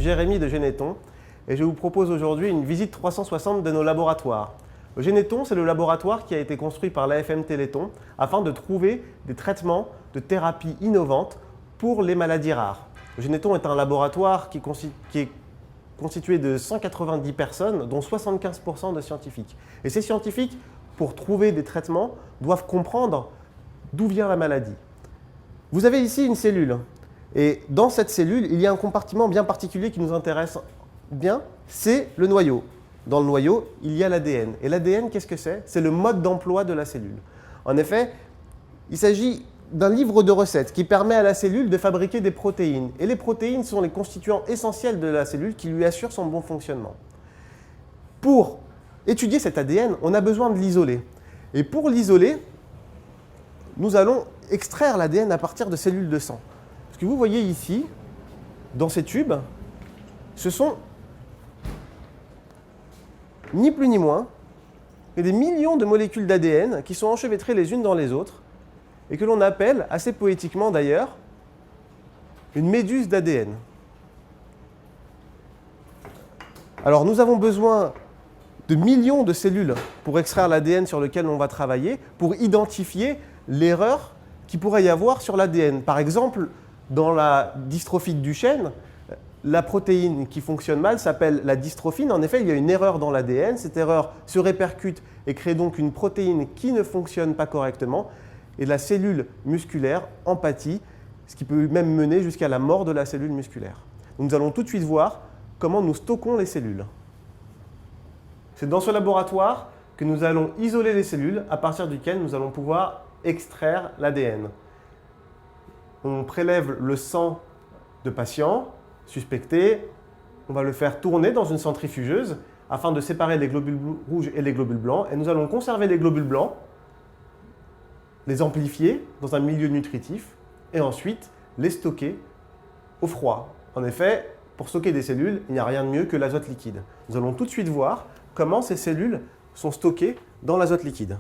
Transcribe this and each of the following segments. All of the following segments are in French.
suis Jérémy de Généton et je vous propose aujourd'hui une visite 360 de nos laboratoires. Généton, c'est le laboratoire qui a été construit par l'AFM Téléthon afin de trouver des traitements de thérapie innovantes pour les maladies rares. Généton est un laboratoire qui est constitué de 190 personnes, dont 75% de scientifiques. Et ces scientifiques, pour trouver des traitements, doivent comprendre d'où vient la maladie. Vous avez ici une cellule. Et dans cette cellule, il y a un compartiment bien particulier qui nous intéresse bien, c'est le noyau. Dans le noyau, il y a l'ADN. Et l'ADN, qu'est-ce que c'est? C'est le mode d'emploi de la cellule. En effet, il s'agit d'un livre de recettes qui permet à la cellule de fabriquer des protéines. Et les protéines sont les constituants essentiels de la cellule qui lui assurent son bon fonctionnement. Pour étudier cet ADN, on a besoin de l'isoler. Et pour l'isoler, nous allons extraire l'ADN à partir de cellules de sang. Ce que vous voyez ici, dans ces tubes, ce sont ni plus ni moins que des millions de molécules d'ADN qui sont enchevêtrées les unes dans les autres et que l'on appelle, assez poétiquement d'ailleurs, une méduse d'ADN. Alors nous avons besoin de millions de cellules pour extraire l'ADN sur lequel on va travailler, pour identifier l'erreur qu'il pourrait y avoir sur l'ADN. Par exemple, dans la dystrophie de Duchenne, la protéine qui fonctionne mal s'appelle la dystrophine. En effet, il y a une erreur dans l'ADN. Cette erreur se répercute et crée donc une protéine qui ne fonctionne pas correctement. Et la cellule musculaire en pâtit, ce qui peut même mener jusqu'à la mort de la cellule musculaire. Donc, nous allons tout de suite voir comment nous stockons les cellules. C'est dans ce laboratoire que nous allons isoler les cellules à partir duquel nous allons pouvoir extraire l'ADN. On prélève le sang de patients suspectés, on va le faire tourner dans une centrifugeuse afin de séparer les globules rouges et les globules blancs. Et nous allons conserver les globules blancs, les amplifier dans un milieu nutritif et ensuite les stocker au froid. En effet, pour stocker des cellules, il n'y a rien de mieux que l'azote liquide. Nous allons tout de suite voir comment ces cellules sont stockées dans l'azote liquide.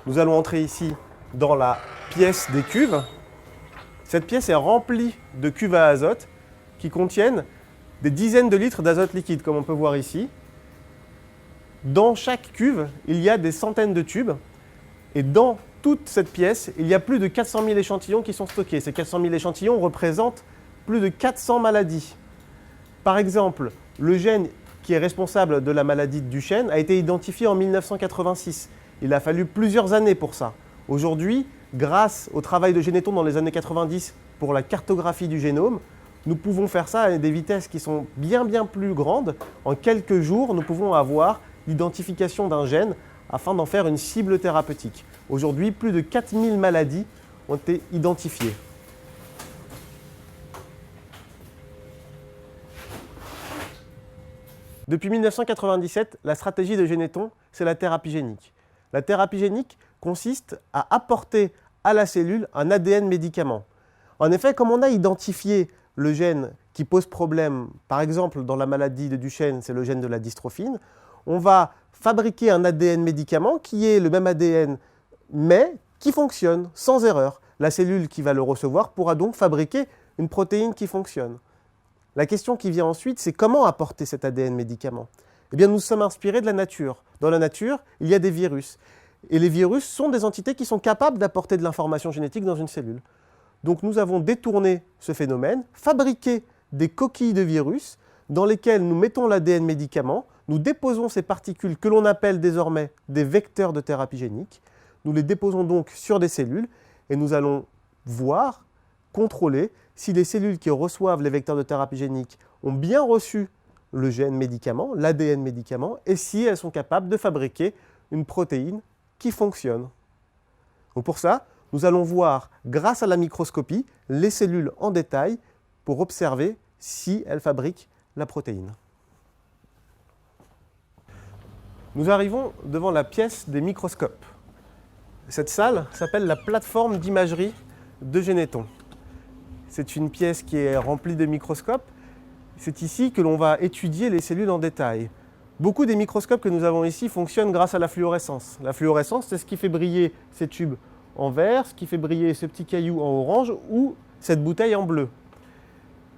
Nous allons entrer ici dans la pièce des cuves. Cette pièce est remplie de cuves à azote qui contiennent des dizaines de litres d'azote liquide, comme on peut voir ici. Dans chaque cuve, il y a des centaines de tubes. Et dans toute cette pièce, il y a plus de 400 000 échantillons qui sont stockés. Ces 400 000 échantillons représentent plus de 400 maladies. Par exemple, le gène qui est responsable de la maladie de Duchenne a été identifié en 1986. Il a fallu plusieurs années pour ça. Aujourd'hui, grâce au travail de Généton dans les années 90 pour la cartographie du génome, nous pouvons faire ça à des vitesses qui sont bien plus grandes. En quelques jours, nous pouvons avoir l'identification d'un gène afin d'en faire une cible thérapeutique. Aujourd'hui, plus de 4000 maladies ont été identifiées. Depuis 1997, la stratégie de Généton, c'est la thérapie génique. La thérapie génique consiste à apporter à la cellule un ADN médicament. En effet, comme on a identifié le gène qui pose problème, par exemple dans la maladie de Duchenne, c'est le gène de la dystrophine, on va fabriquer un ADN médicament qui est le même ADN, mais qui fonctionne sans erreur. La cellule qui va le recevoir pourra donc fabriquer une protéine qui fonctionne. La question qui vient ensuite, c'est comment apporter cet ADN médicament? Eh bien, nous sommes inspirés de la nature. Dans la nature, il y a des virus. Et les virus sont des entités qui sont capables d'apporter de l'information génétique dans une cellule. Donc nous avons détourné ce phénomène, fabriqué des coquilles de virus dans lesquelles nous mettons l'ADN médicament, nous déposons ces particules que l'on appelle désormais des vecteurs de thérapie génique. Nous les déposons donc sur des cellules et nous allons voir, contrôler si les cellules qui reçoivent les vecteurs de thérapie génique ont bien reçu le gène médicament, l'ADN médicament, et si elles sont capables de fabriquer une protéine qui fonctionne. Donc pour ça, nous allons voir, grâce à la microscopie, les cellules en détail pour observer si elles fabriquent la protéine. Nous arrivons devant la pièce des microscopes. Cette salle s'appelle la plateforme d'imagerie de Généton. C'est une pièce qui est remplie de microscopes. C'est ici que l'on va étudier les cellules en détail. Beaucoup des microscopes que nous avons ici fonctionnent grâce à la fluorescence. La fluorescence, c'est ce qui fait briller ces tubes en vert, ce qui fait briller ce petit caillou en orange ou cette bouteille en bleu.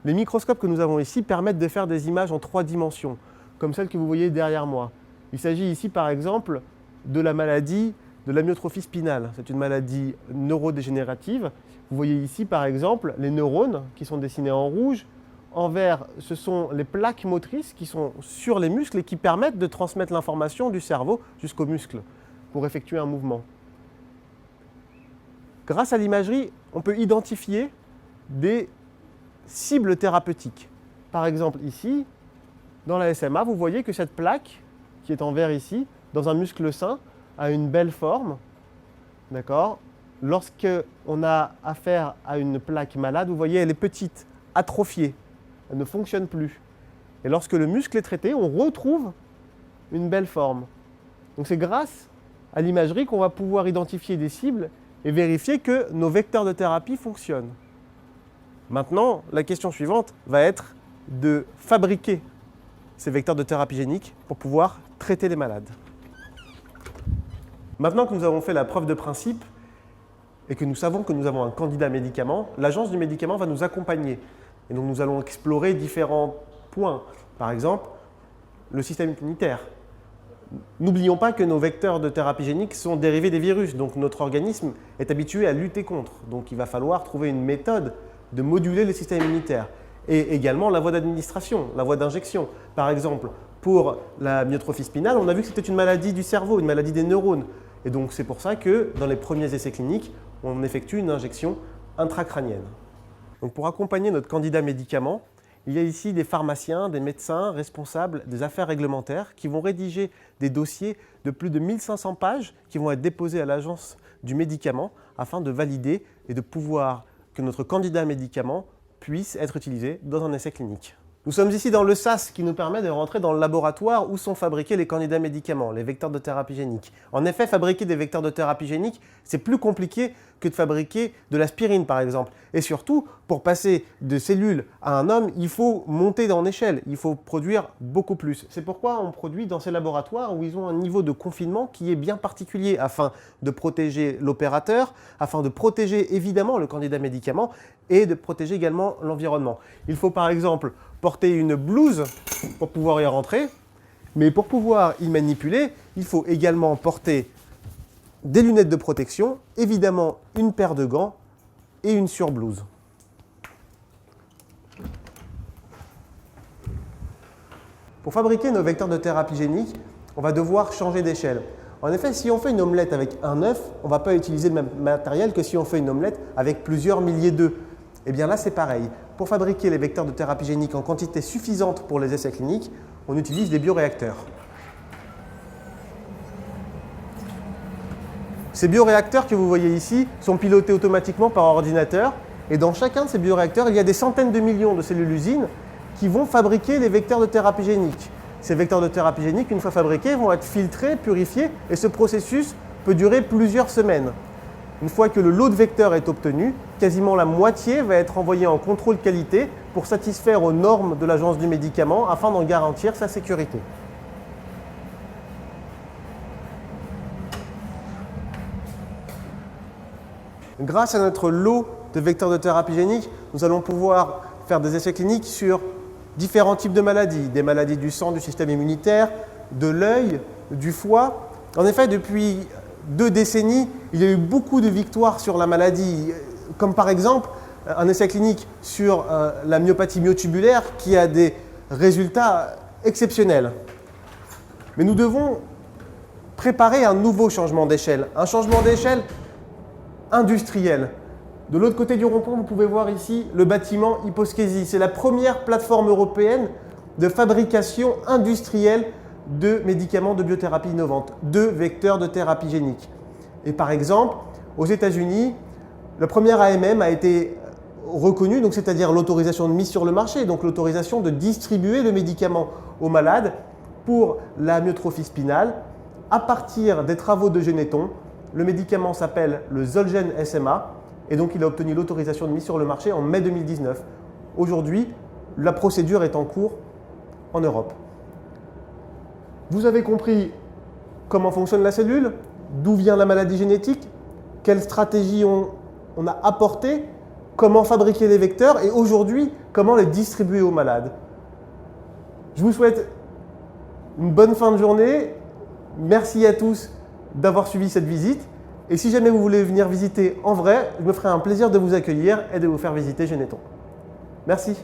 Les microscopes que nous avons ici permettent de faire des images en 3 dimensions, comme celle que vous voyez derrière moi. Il s'agit ici par exemple de la maladie de l'amyotrophie spinale. C'est une maladie neurodégénérative. Vous voyez ici par exemple les neurones qui sont dessinés en rouge. En vert, ce sont les plaques motrices qui sont sur les muscles et qui permettent de transmettre l'information du cerveau jusqu'aux muscles pour effectuer un mouvement. Grâce à l'imagerie, on peut identifier des cibles thérapeutiques. Par exemple ici, dans la SMA, vous voyez que cette plaque, qui est en vert ici, dans un muscle sain, a une belle forme. D'accord ? Lorsqu'on a affaire à une plaque malade, vous voyez, elle est petite, atrophiée. Elle ne fonctionne plus. Et lorsque le muscle est traité, on retrouve une belle forme. Donc c'est grâce à l'imagerie qu'on va pouvoir identifier des cibles et vérifier que nos vecteurs de thérapie fonctionnent. Maintenant, la question suivante va être de fabriquer ces vecteurs de thérapie génique pour pouvoir traiter les malades. Maintenant que nous avons fait la preuve de principe et que nous savons que nous avons un candidat médicament, l'agence du médicament va nous accompagner. Et donc nous allons explorer différents points. Par exemple, le système immunitaire. N'oublions pas que nos vecteurs de thérapie génique sont dérivés des virus, donc notre organisme est habitué à lutter contre. Donc il va falloir trouver une méthode de moduler le système immunitaire. Et également la voie d'administration, la voie d'injection. Par exemple, pour la myotrophie spinale, on a vu que c'était une maladie du cerveau, une maladie des neurones. Et donc c'est pour ça que dans les premiers essais cliniques, on effectue une injection intracrânienne. Donc pour accompagner notre candidat médicament, il y a ici des pharmaciens, des médecins responsables des affaires réglementaires qui vont rédiger des dossiers de plus de 1500 pages qui vont être déposés à l'agence du médicament afin de valider et de pouvoir que notre candidat médicament puisse être utilisé dans un essai clinique. Nous sommes ici dans le SAS qui nous permet de rentrer dans le laboratoire où sont fabriqués les candidats médicaments, les vecteurs de thérapie génique. En effet, fabriquer des vecteurs de thérapie génique, c'est plus compliqué que de fabriquer de l'aspirine par exemple. Et surtout, pour passer de cellules à un homme, il faut monter en échelle, il faut produire beaucoup plus. C'est pourquoi on produit dans ces laboratoires où ils ont un niveau de confinement qui est bien particulier afin de protéger l'opérateur, afin de protéger évidemment le candidat médicament et de protéger également l'environnement. Il faut par exemple porter une blouse pour pouvoir y rentrer, mais pour pouvoir y manipuler, il faut également porter des lunettes de protection, évidemment une paire de gants et une surblouse. Pour fabriquer nos vecteurs de thérapie génique, on va devoir changer d'échelle. En effet, si on fait une omelette avec un œuf, on ne va pas utiliser le même matériel que si on fait une omelette avec plusieurs milliers d'œufs. Et bien là, c'est pareil. Pour fabriquer les vecteurs de thérapie génique en quantité suffisante pour les essais cliniques, on utilise des bioréacteurs. Ces bioréacteurs que vous voyez ici sont pilotés automatiquement par ordinateur et dans chacun de ces bioréacteurs, il y a des centaines de millions de cellules usines qui vont fabriquer les vecteurs de thérapie génique. Ces vecteurs de thérapie génique, une fois fabriqués, vont être filtrés, purifiés et ce processus peut durer plusieurs semaines. Une fois que le lot de vecteurs est obtenu, quasiment la moitié va être envoyée en contrôle qualité pour satisfaire aux normes de l'agence du médicament afin d'en garantir sa sécurité. Grâce à notre lot de vecteurs de thérapie génique, nous allons pouvoir faire des essais cliniques sur différents types de maladies, des maladies du sang, du système immunitaire, de l'œil, du foie. En effet, depuis 2 décennies, il y a eu beaucoup de victoires sur la maladie, comme par exemple un essai clinique sur la myopathie myotubulaire qui a des résultats exceptionnels. Mais nous devons préparer un nouveau changement d'échelle, un changement d'échelle industriel. De l'autre côté du rond-point, vous pouvez voir ici le bâtiment Hyposchésie. C'est la première plateforme européenne de fabrication industrielle de médicaments de biothérapie innovante, de vecteurs de thérapie génique. Et par exemple, aux États-Unis, la première AMM a été reconnue, donc c'est-à-dire l'autorisation de mise sur le marché, donc l'autorisation de distribuer le médicament aux malades pour la myotrophie spinale. À partir des travaux de Genneton, le médicament s'appelle le Zolgen SMA et donc il a obtenu l'autorisation de mise sur le marché en mai 2019. Aujourd'hui, la procédure est en cours en Europe. Vous avez compris comment fonctionne la cellule, d'où vient la maladie génétique, quelle stratégie on a apporté comment fabriquer les vecteurs et aujourd'hui, comment les distribuer aux malades. Je vous souhaite une bonne fin de journée. Merci à tous d'avoir suivi cette visite. Et si jamais vous voulez venir visiter en vrai, je me ferai un plaisir de vous accueillir et de vous faire visiter Généton. Merci.